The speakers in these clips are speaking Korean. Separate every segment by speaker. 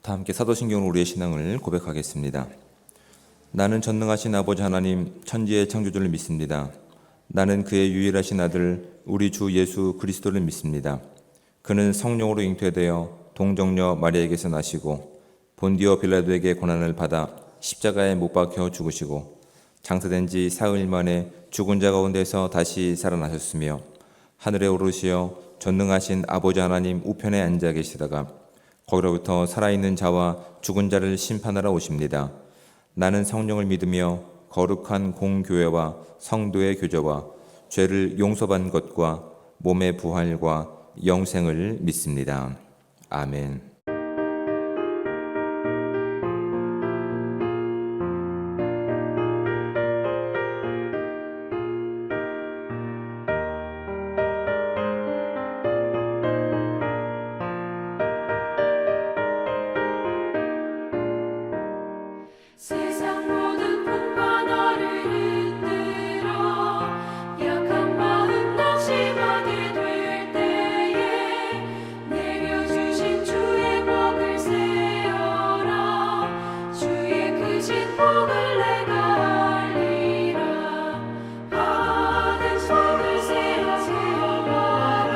Speaker 1: 다 함께 사도신경으로 우리의 신앙을 고백하겠습니다. 나는 전능하신 아버지 하나님 천지의 창조주를 믿습니다. 나는 그의 유일하신 아들 우리 주 예수 그리스도를 믿습니다. 그는 성령으로 잉태되어 동정녀 마리아에게서 나시고 본디오 빌라도에게 고난을 받아 십자가에 못 박혀 죽으시고 장사된 지 사흘 만에 죽은 자 가운데서 다시 살아나셨으며 하늘에 오르시어 전능하신 아버지 하나님 우편에 앉아 계시다가 거기로부터 살아있는 자와 죽은 자를 심판하러 오십니다. 나는 성령을 믿으며 거룩한 공교회와 성도의 교제와 죄를 용서받는 것과 몸의 부활과 영생을 믿습니다. 아멘.
Speaker 2: 세상 모든 풍과 너를 흔들어 약한 마음 낙심하게 될 때에 내려주신 주의 복을 세어라. 주의 크신 복을 내가 알리라. 받은 속을 세워봐라.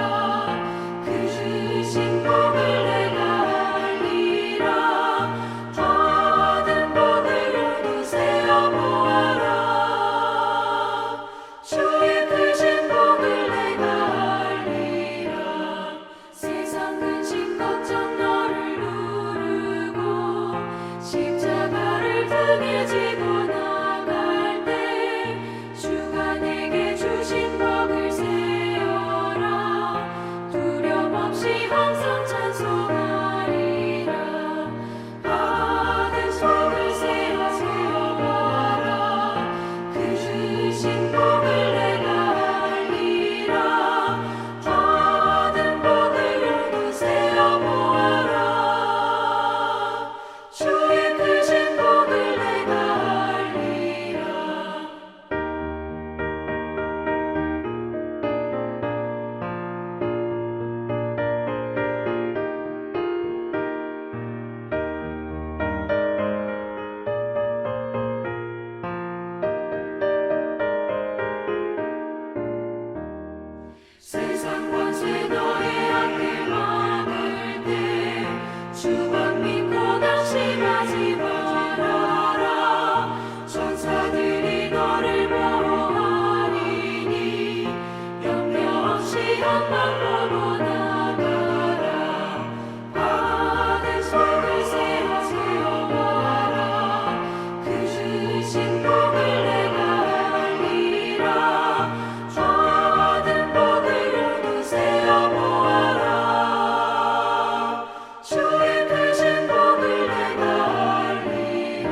Speaker 2: 그 크신 복을 내가 알리라. 받은 복을 주의 크신 복을 내가 알리라. 세상 근심 걱정 너를 누르고 십자가를 등에 지고 나갈 때 주가 내게 주신 복을 세어라. 두려움 없이 항상 찬송하리라. 받은 속을 세워봐라. 그 주신 복을 내가 알리라. 받은 복을 모두 세어보아라. 주의 크신 복을 내가 알리라. 세상 권세 너의 앞길 막을 때 주만 믿고 낙심하지 말아라. 천사들이 너를 보호하리니 염려 없이 앞만 보고 나가라. 받은 속을 세워봐라. 그 주신 복을 내가 알리라. 받은 복을 모두 세어보아라. 주의 크신 복을 내가 알리라.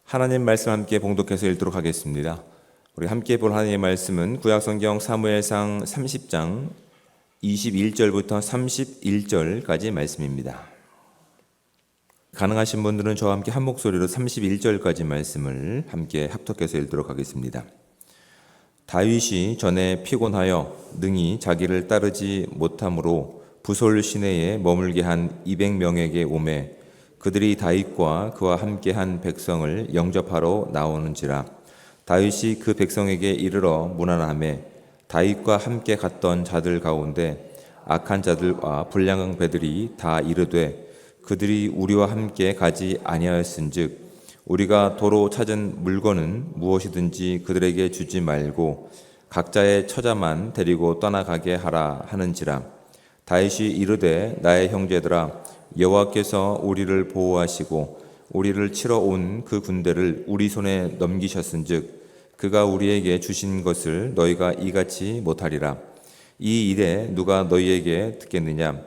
Speaker 1: 하나님 말씀 함께 봉독해서 읽도록 하겠습니다. 우리 함께 볼 하나님의 말씀은 구약성경 사무엘상 30장 21절부터 31절까지 말씀입니다. 가능하신 분들은 저와 함께 한 목소리로 31절까지 말씀을 함께 합독해서 읽도록 하겠습니다. 다윗이 전에 피곤하여 능히 자기를 따르지 못함으로 부솔 시내에 머물게 한 200명에게 오매 그들이 다윗과 그와 함께한 백성을 영접하러 나오는지라. 다윗이 그 백성에게 이르러 문안하매 다윗과 함께 갔던 자들 가운데 악한 자들과 불량한 배들이 다 이르되 그들이 우리와 함께 가지 아니하였은즉 우리가 도로 찾은 물건은 무엇이든지 그들에게 주지 말고 각자의 처자만 데리고 떠나가게 하라 하는지라. 다윗이 이르되 나의 형제들아 여호와께서 우리를 보호하시고 우리를 치러 온 그 군대를 우리 손에 넘기셨은즉 그가 우리에게 주신 것을 너희가 이같이 못하리라. 이 일에 누가 너희에게 듣겠느냐?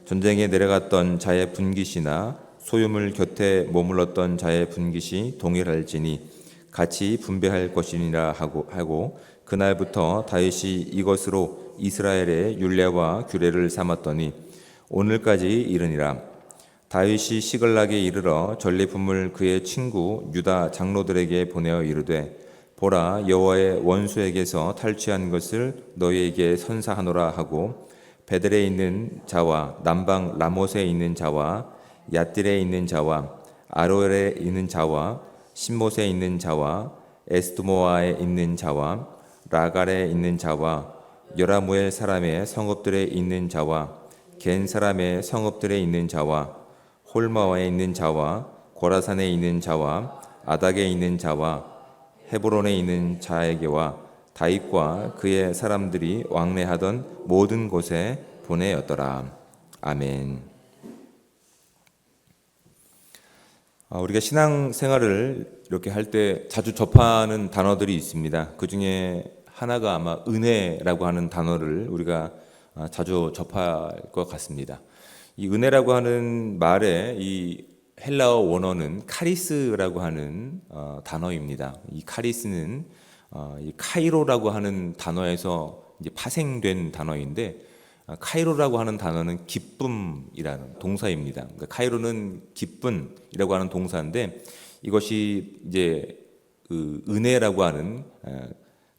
Speaker 1: 전쟁에 내려갔던 자의 분깃이나 소유물 곁에 머물렀던 자의 분깃이 동일할지니 같이 분배할 것이니라 하고 그날부터 다윗이 이것으로 이스라엘의 율례와 규례를 삼았더니 오늘까지 이르니라. 다윗이 시글락에 이르러 전리품을 그의 친구 유다 장로들에게 보내어 이르되 보라 여호와의 원수에게서 탈취한 것을 너희에게 선사하노라 하고 베델에 있는 자와 남방 라못에 있는 자와 얏딜에 있는 자와 아로엘에 있는 자와 신못에 있는 자와 에스드모아에 있는 자와 라갈에 있는 자와 여라무엘 사람의 성읍들에 있는 자와 겐 사람의 성읍들에 있는 자와 홀마와에 있는 자와 고라산에 있는 자와 아닥에 있는 자와 헤브론에 있는 자에게와 다윗과 그의 사람들이 왕래하던 모든 곳에 보내었더라. 아멘. 우리가 신앙생활을 이렇게 할 때 자주 접하는 단어들이 있습니다. 그 중에 하나가 아마 은혜라고 하는 단어를 우리가 자주 접할 것 같습니다. 이 은혜라고 하는 말의 이 헬라어 원어는 카리스라고 하는 단어입니다. 이 카리스는 이 카이로라고 하는 단어에서 이제 파생된 단어인데, 카이로라고 하는 단어는 기쁨이라는 동사입니다. 그러니까 카이로는 기쁨이라고 하는 동사인데, 이것이 이제 그 은혜라고 하는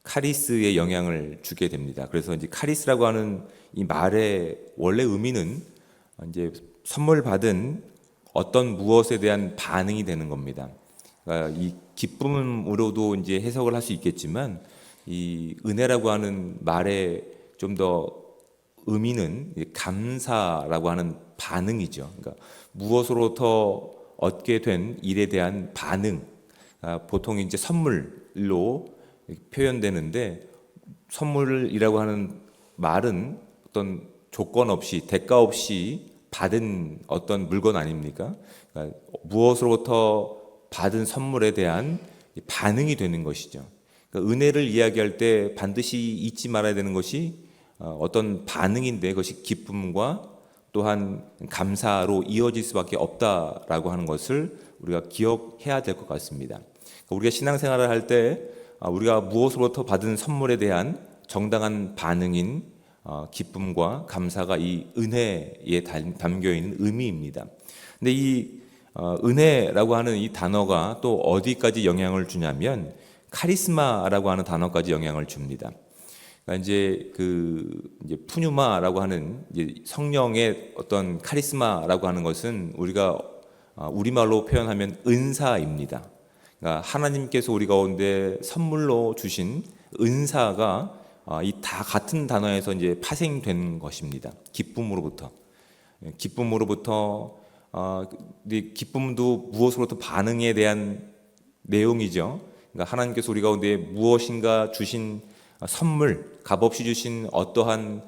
Speaker 1: 카리스의 영향을 주게 됩니다. 그래서 이제 카리스라고 하는 이 말의 원래 의미는 이제 선물 받은 어떤 무엇에 대한 반응이 되는 겁니다. 그러니까 이 기쁨으로도 이제 해석을 할 수 있겠지만, 이 은혜라고 하는 말의 좀 더 의미는 감사라고 하는 반응이죠. 그러니까 무엇으로부터 얻게 된 일에 대한 반응. 보통 이제 선물로 표현되는데, 선물이라고 하는 말은 어떤 조건 없이 대가 없이 받은 어떤 물건 아닙니까? 그러니까 무엇으로부터 받은 선물에 대한 반응이 되는 것이죠. 그러니까 은혜를 이야기할 때 반드시 잊지 말아야 되는 것이 어떤 반응인데, 그것이 기쁨과 또한 감사로 이어질 수밖에 없다라고 하는 것을 우리가 기억해야 될 것 같습니다. 그러니까 우리가 신앙생활을 할 때 우리가 무엇으로부터 받은 선물에 대한 정당한 반응인 기쁨과 감사가 이 은혜에 담겨 있는 의미입니다. 근데 이 은혜라고 하는 이 단어가 또 어디까지 영향을 주냐면 카리스마라고 하는 단어까지 영향을 줍니다. 그러니까 이제 푸뉴마라고 하는 이제 성령의 어떤 카리스마라고 하는 것은 우리가 우리말로 표현하면 은사입니다. 그러니까 하나님께서 우리 가운데 선물로 주신 은사가 이 다 같은 단어에서 이제 파생된 것입니다. 기쁨으로부터 기쁨도 무엇으로부터 반응에 대한 내용이죠. 그러니까 하나님께서 우리 가운데 무엇인가 주신 선물, 값없이 주신 어떠한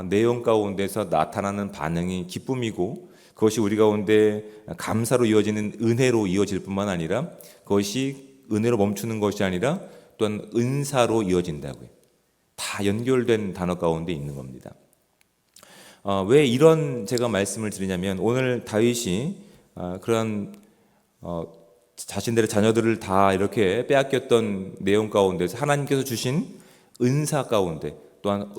Speaker 1: 내용 가운데서 나타나는 반응이 기쁨이고, 그것이 우리 가운데 감사로 이어지는 은혜로 이어질 뿐만 아니라, 그것이 은혜로 멈추는 것이 아니라 또한 은사로 이어진다고요. 다 연결된 단어 가운데 있는 겁니다. 왜 이런 제가 말씀을 드리냐면, 오늘 다윗이 그런 자신들의 자녀들을 다 이렇게 빼앗겼던 내용 가운데서 하나님께서 주신 은사 가운데, 또한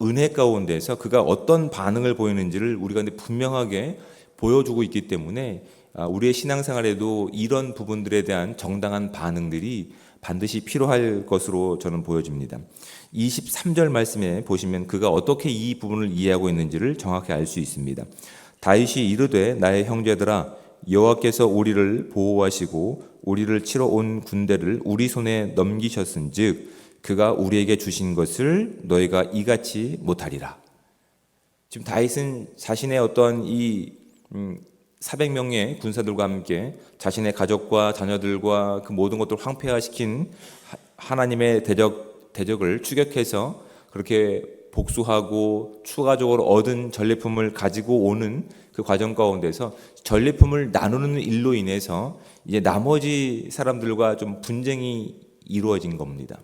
Speaker 1: 은혜 가운데서 그가 어떤 반응을 보이는지를 우리가 분명하게 보여주고 있기 때문에 우리의 신앙생활에도 이런 부분들에 대한 정당한 반응들이 반드시 필요할 것으로 저는 보여집니다. 23절 말씀에 보시면 그가 어떻게 이 부분을 이해하고 있는지를 정확히 알 수 있습니다. 다윗이 이르되 나의 형제들아, 여호와께서 우리를 보호하시고 우리를 치러 온 군대를 우리 손에 넘기셨은즉 그가 우리에게 주신 것을 너희가 이같이 못하리라. 지금 다윗은 자신의 어떤 이 400명의 군사들과 함께 자신의 가족과 자녀들과 그 모든 것들을 황폐화시킨 하나님의 대적을 추격해서 그렇게 복수하고 추가적으로 얻은 전리품을 가지고 오는 그 과정 가운데서 전리품을 나누는 일로 인해서 이제 나머지 사람들과 좀 분쟁이 이루어진 겁니다.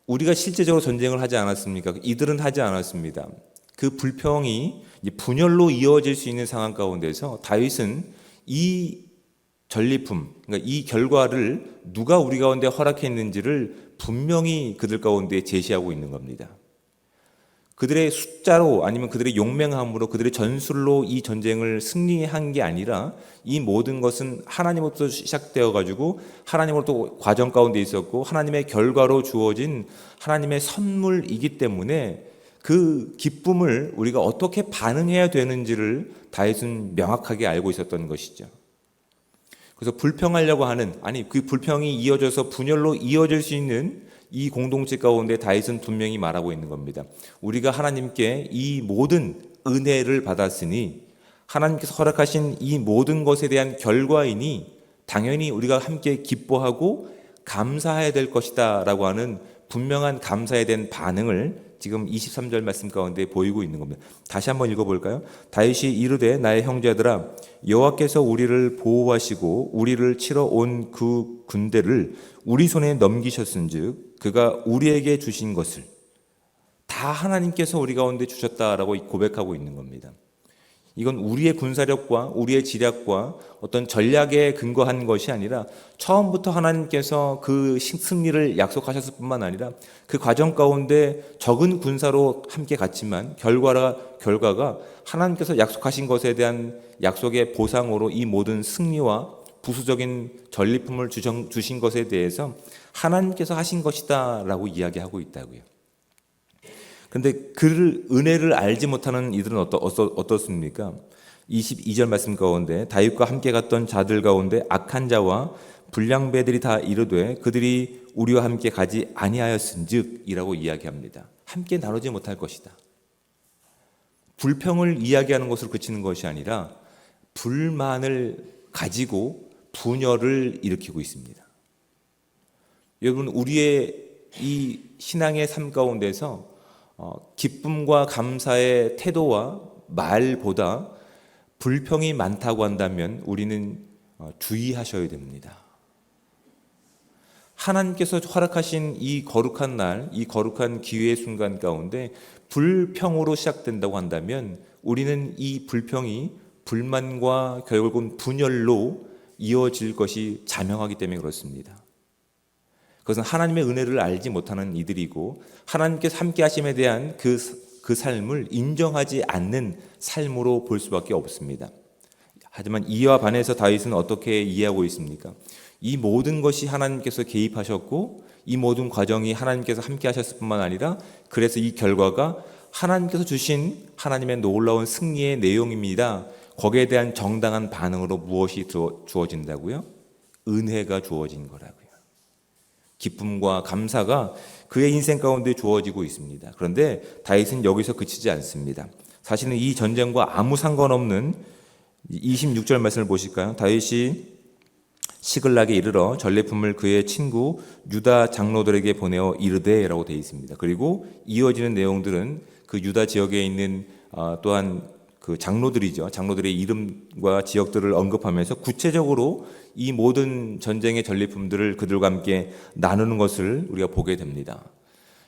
Speaker 1: 우리가 실제적으로 전쟁을 하지 않았습니까? 이들은 하지 않았습니다. 그 불평이 분열로 이어질 수 있는 상황 가운데서 다윗은 이 전리품, 그러니까 이 결과를 누가 우리 가운데 허락했는지를 분명히 그들 가운데 제시하고 있는 겁니다. 그들의 숫자로 아니면 그들의 용맹함으로 그들의 전술로 이 전쟁을 승리한 게 아니라 이 모든 것은 하나님으로부터 시작되어 가지고 하나님으로부터 과정 가운데 있었고 하나님의 결과로 주어진 하나님의 선물이기 때문에 그 기쁨을 우리가 어떻게 반응해야 되는지를 다윗은 명확하게 알고 있었던 것이죠. 그래서 불평하려고 하는, 아니 그 불평이 이어져서 분열로 이어질 수 있는 이 공동체 가운데 다윗은 분명히 말하고 있는 겁니다. 우리가 하나님께 이 모든 은혜를 받았으니 하나님께서 허락하신 이 모든 것에 대한 결과이니 당연히 우리가 함께 기뻐하고 감사해야 될 것이다 라고 하는 분명한 감사에 대한 반응을 지금 23절 말씀 가운데 보이고 있는 겁니다. 다시 한번 읽어볼까요? 다윗이 이르되 나의 형제들아 여호와께서 우리를 보호하시고 우리를 치러 온 그 군대를 우리 손에 넘기셨은즉 그가 우리에게 주신 것을 다 하나님께서 우리 가운데 주셨다라고 고백하고 있는 겁니다. 이건 우리의 군사력과 우리의 지략과 어떤 전략에 근거한 것이 아니라 처음부터 하나님께서 그 승리를 약속하셨을 뿐만 아니라 그 과정 가운데 적은 군사로 함께 갔지만 결과가 하나님께서 약속하신 것에 대한 약속의 보상으로 이 모든 승리와 부수적인 전리품을 주신 것에 대해서 하나님께서 하신 것이다 라고 이야기하고 있다고요. 그런데 그 은혜를 알지 못하는 이들은 어떻습니까? 22절 말씀 가운데 다윗과 함께 갔던 자들 가운데 악한 자와 불량배들이 다 이르되 그들이 우리와 함께 가지 아니하였은즉 이라고 이야기합니다. 함께 나누지 못할 것이다. 불평을 이야기하는 것으로 그치는 것이 아니라 불만을 가지고 분열을 일으키고 있습니다. 여러분, 우리의 이 신앙의 삶 가운데서 기쁨과 감사의 태도와 말보다 불평이 많다고 한다면 우리는 주의하셔야 됩니다. 하나님께서 허락하신 이 거룩한 날, 이 거룩한 기회의 순간 가운데 불평으로 시작된다고 한다면 우리는 이 불평이 불만과 결국은 분열로 이어질 것이 자명하기 때문에 그렇습니다. 그것은 하나님의 은혜를 알지 못하는 이들이고 하나님께서 함께 하심에 대한 그 삶을 인정하지 않는 삶으로 볼 수밖에 없습니다. 하지만 이와 반해서 다윗은 어떻게 이해하고 있습니까? 이 모든 것이 하나님께서 개입하셨고 이 모든 과정이 하나님께서 함께 하셨을 뿐만 아니라 그래서 이 결과가 하나님께서 주신 하나님의 놀라운 승리의 내용입니다. 거기에 대한 정당한 반응으로 무엇이 주어진다고요? 은혜가 주어진 거라고요. 기쁨과 감사가 그의 인생 가운데 주어지고 있습니다. 그런데 다윗은 여기서 그치지 않습니다. 사실은 이 전쟁과 아무 상관없는 26절 말씀을 보실까요? 다윗이 시글락에 이르러 전리품을 그의 친구 유다 장로들에게 보내어 이르되라고 되어 있습니다. 그리고 이어지는 내용들은 그 유다 지역에 있는 또한 그 장로들이죠. 장로들의 이름과 지역들을 언급하면서 구체적으로 이 모든 전쟁의 전리품들을 그들과 함께 나누는 것을 우리가 보게 됩니다.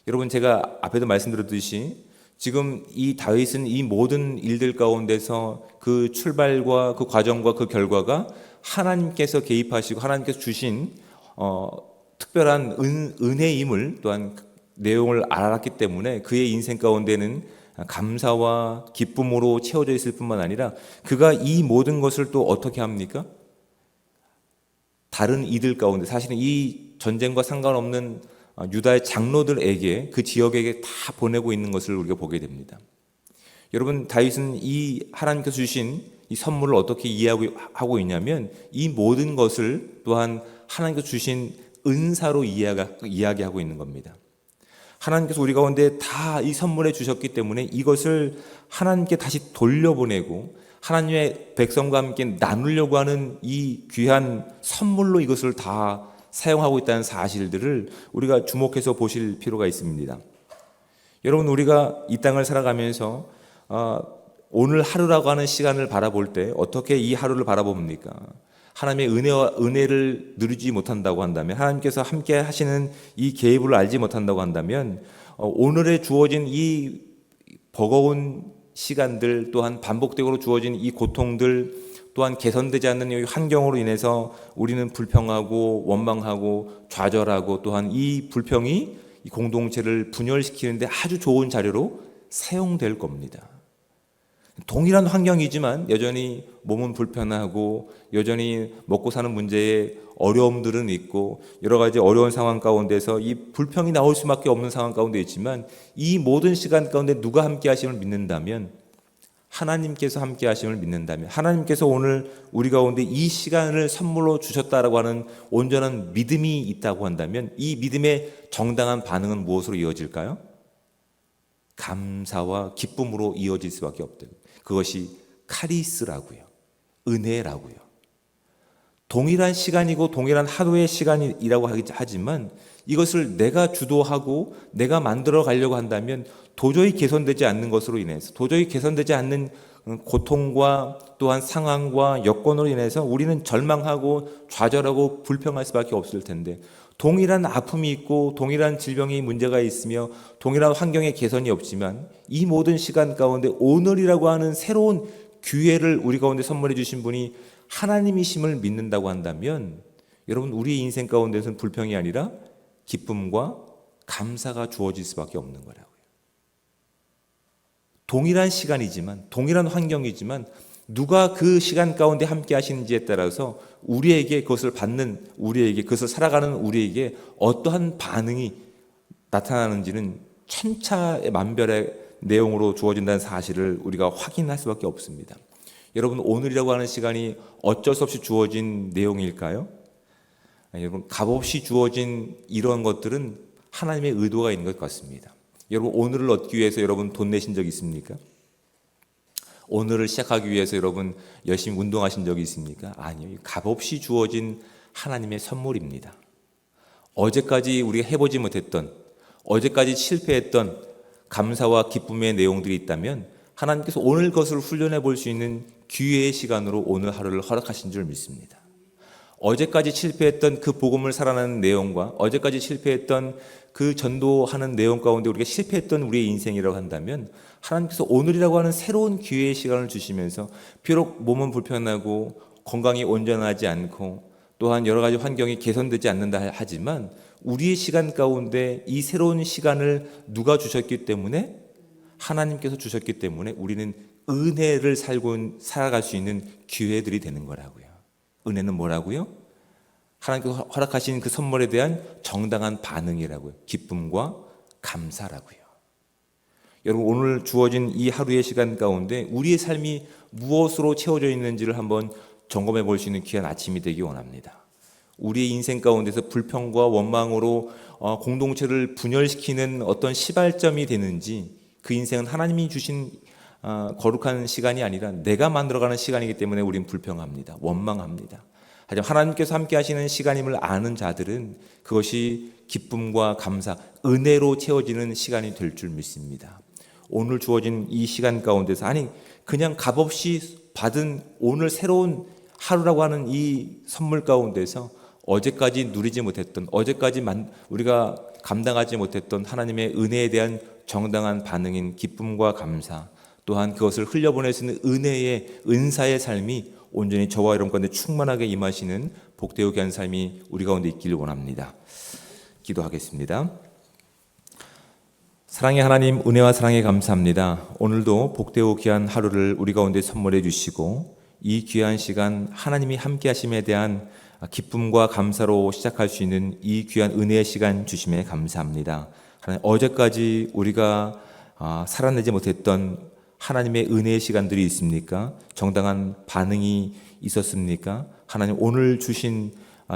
Speaker 1: 여러분, 제가 앞에도 말씀드렸듯이 지금 이 다윗은 이 모든 일들 가운데서 그 출발과 그 과정과 그 결과가 하나님께서 개입하시고 하나님께서 주신 특별한 은혜임을 또한 내용을 알았기 때문에 그의 인생 가운데는 감사와 기쁨으로 채워져 있을 뿐만 아니라 그가 이 모든 것을 또 어떻게 합니까? 다른 이들 가운데 사실은 이 전쟁과 상관없는 유다의 장로들에게 그 지역에게 다 보내고 있는 것을 우리가 보게 됩니다. 여러분, 다윗은 이 하나님께서 주신 이 선물을 어떻게 이해하고 있냐면 이 모든 것을 또한 하나님께서 주신 은사로 이야기하고 있는 겁니다. 하나님께서 우리 가운데 다 이 선물해 주셨기 때문에 이것을 하나님께 다시 돌려보내고 하나님의 백성과 함께 나누려고 하는 이 귀한 선물로 이것을 다 사용하고 있다는 사실들을 우리가 주목해서 보실 필요가 있습니다. 여러분, 우리가 이 땅을 살아가면서 오늘 하루라고 하는 시간을 바라볼 때 어떻게 이 하루를 바라봅니까? 하나님의 은혜를 누리지 못한다고 한다면, 하나님께서 함께 하시는 이 계획을 알지 못한다고 한다면 오늘에 주어진 이 버거운 시간들, 또한 반복적으로 주어진 이 고통들, 또한 개선되지 않는 이 환경으로 인해서 우리는 불평하고 원망하고 좌절하고, 또한 이 불평이 이 공동체를 분열시키는데 아주 좋은 자료로 사용될 겁니다. 동일한 환경이지만 여전히 몸은 불편하고 여전히 먹고 사는 문제에 어려움들은 있고 여러 가지 어려운 상황 가운데서 이 불평이 나올 수밖에 없는 상황 가운데 있지만 이 모든 시간 가운데 누가 함께 하심을 믿는다면 하나님께서 함께 하심을 믿는다면 하나님께서 오늘 우리 가운데 이 시간을 선물로 주셨다라고 하는 온전한 믿음이 있다고 한다면 이 믿음의 정당한 반응은 무엇으로 이어질까요? 감사와 기쁨으로 이어질 수밖에 없다. 그것이 카리스라고요. 은혜라고요. 동일한 시간이고 동일한 하루의 시간이라고 하지만 이것을 내가 주도하고 내가 만들어 가려고 한다면 도저히 개선되지 않는 것으로 인해서 도저히 개선되지 않는 고통과 또한 상황과 여건으로 인해서 우리는 절망하고 좌절하고 불평할 수밖에 없을 텐데 동일한 아픔이 있고 동일한 질병이 문제가 있으며 동일한 환경의 개선이 없지만 이 모든 시간 가운데 오늘이라고 하는 새로운 기회를 우리 가운데 선물해 주신 분이 하나님이심을 믿는다고 한다면 여러분 우리의 인생 가운데서는 불평이 아니라 기쁨과 감사가 주어질 수밖에 없는 거라고요. 동일한 시간이지만 동일한 환경이지만 누가 그 시간 가운데 함께 하시는지에 따라서 우리에게 그것을 받는 우리에게 그것을 살아가는 우리에게 어떠한 반응이 나타나는지는 천차만별의 내용으로 주어진다는 사실을 우리가 확인할 수밖에 없습니다. 여러분 오늘이라고 하는 시간이 어쩔 수 없이 주어진 내용일까요? 여러분 값없이 주어진 이런 것들은 하나님의 의도가 있는 것 같습니다. 여러분 오늘을 얻기 위해서 여러분 돈 내신 적 있습니까? 오늘을 시작하기 위해서 여러분 열심히 운동하신 적이 있습니까? 아니요. 값없이 주어진 하나님의 선물입니다. 어제까지 우리가 해보지 못했던 어제까지 실패했던 감사와 기쁨의 내용들이 있다면 하나님께서 오늘 것을 훈련해 볼 수 있는 기회의 시간으로 오늘 하루를 허락하신 줄 믿습니다. 어제까지 실패했던 그 복음을 살아나는 내용과 어제까지 실패했던 그 전도하는 내용 가운데 우리가 실패했던 우리의 인생이라고 한다면 하나님께서 오늘이라고 하는 새로운 기회의 시간을 주시면서 비록 몸은 불편하고 건강이 온전하지 않고 또한 여러 가지 환경이 개선되지 않는다 하지만 우리의 시간 가운데 이 새로운 시간을 누가 주셨기 때문에 하나님께서 주셨기 때문에 우리는 은혜를 살아갈 수 있는 기회들이 되는 거라고요. 은혜는 뭐라고요? 하나님께서 허락하신 그 선물에 대한 정당한 반응이라고요. 기쁨과 감사라고요. 여러분 오늘 주어진 이 하루의 시간 가운데 우리의 삶이 무엇으로 채워져 있는지를 한번 점검해 볼 수 있는 귀한 아침이 되기 원합니다. 우리의 인생 가운데서 불평과 원망으로 공동체를 분열시키는 어떤 시발점이 되는지 그 인생은 하나님이 주신 거룩한 시간이 아니라 내가 만들어가는 시간이기 때문에 우리는 불평합니다. 원망합니다. 하지만 하나님께서 함께 하시는 시간임을 아는 자들은 그것이 기쁨과 감사, 은혜로 채워지는 시간이 될 줄 믿습니다. 오늘 주어진 이 시간 가운데서 아니 그냥 값없이 받은 오늘 새로운 하루라고 하는 이 선물 가운데서 어제까지 누리지 못했던 어제까지 우리가 감당하지 못했던 하나님의 은혜에 대한 정당한 반응인 기쁨과 감사 또한 그것을 흘려보낼 수 있는 은혜의 은사의 삶이 온전히 저와 여러분 가운데 충만하게 임하시는 복되고 귀한 삶이 우리 가운데 있기를 원합니다. 기도하겠습니다. 사랑의 하나님 은혜와 사랑에 감사합니다. 오늘도 복되고 귀한 하루를 우리 가운데 선물해 주시고 이 귀한 시간 하나님이 함께 하심에 대한 기쁨과 감사로 시작할 수 있는 이 귀한 은혜의 시간 주심에 감사합니다. 하나님, 어제까지 우리가 살아내지 못했던 하나님의 은혜의 시간들이 있습니까? 정당한 반응이 있었습니까? 하나님 오늘 주신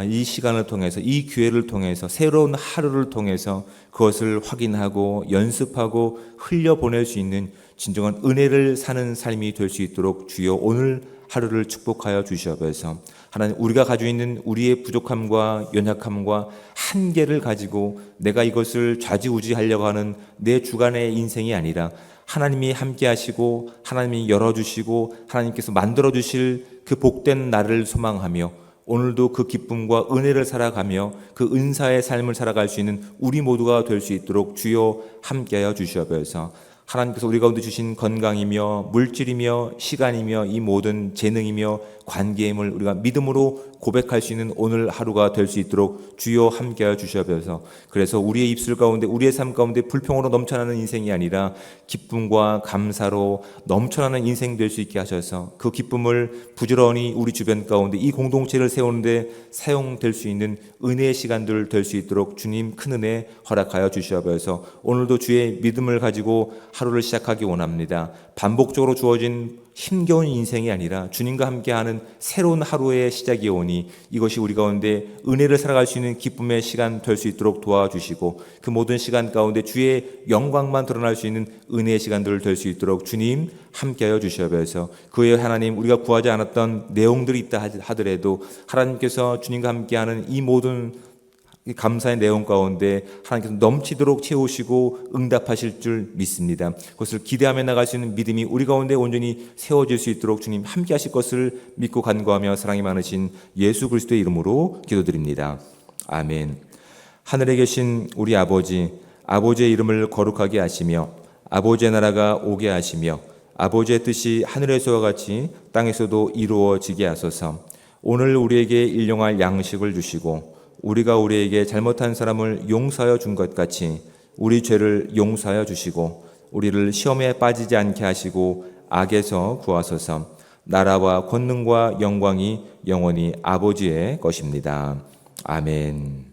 Speaker 1: 이 시간을 통해서 이 기회를 통해서 새로운 하루를 통해서 그것을 확인하고 연습하고 흘려보낼 수 있는 진정한 은혜를 사는 삶이 될 수 있도록 주여 오늘 하루를 축복하여 주시옵소서. 하나님 우리가 가지고 있는 우리의 부족함과 연약함과 한계를 가지고 내가 이것을 좌지우지하려고 하는 내 주관의 인생이 아니라 하나님이 함께 하시고 하나님이 열어주시고 하나님께서 만들어주실 그 복된 날을 소망하며 오늘도 그 기쁨과 은혜를 살아가며 그 은사의 삶을 살아갈 수 있는 우리 모두가 될 수 있도록 주여 함께하여 주시옵소서. 하나님께서 우리 가운데 주신 건강이며 물질이며 시간이며 이 모든 재능이며 관계임을 우리가 믿음으로 고백할 수 있는 오늘 하루가 될 수 있도록 주여 함께하여 주시옵소서. 그래서 우리의 입술 가운데, 우리의 삶 가운데 불평으로 넘쳐나는 인생이 아니라 기쁨과 감사로 넘쳐나는 인생 될 수 있게 하셔서 그 기쁨을 부지런히 우리 주변 가운데 이 공동체를 세우는데 사용될 수 있는 은혜의 시간들 될 수 있도록 주님 큰 은혜 허락하여 주시옵소서. 오늘도 주의 믿음을 가지고 하루를 시작하기 원합니다. 반복적으로 주어진 힘겨운 인생이 아니라 주님과 함께하는 새로운 하루의 시작이 오니 이것이 우리 가운데 은혜를 살아갈 수 있는 기쁨의 시간 될 수 있도록 도와주시고 그 모든 시간 가운데 주의 영광만 드러날 수 있는 은혜의 시간들을 될 수 있도록 주님 함께하여 주시옵소서. 그 외에 하나님, 우리가 구하지 않았던 내용들이 있다 하더라도 하나님께서 주님과 함께하는 이 모든 이 감사의 내용 가운데 하나님께서 넘치도록 채우시고 응답하실 줄 믿습니다. 그것을 기대하며 나갈 수 있는 믿음이 우리 가운데 온전히 세워질 수 있도록 주님 함께 하실 것을 믿고 간구하며 사랑이 많으신 예수 그리스도의 이름으로 기도드립니다. 아멘. 하늘에 계신 우리 아버지, 아버지의 이름을 거룩하게 하시며 아버지의 나라가 오게 하시며 아버지의 뜻이 하늘에서와 같이 땅에서도 이루어지게 하소서. 오늘 우리에게 일용할 양식을 주시고 우리가 우리에게 잘못한 사람을 용서하여 준 것 같이 우리 죄를 용서하여 주시고 우리를 시험에 빠지지 않게 하시고 악에서 구하소서. 나라와 권능과 영광이 영원히 아버지의 것입니다. 아멘.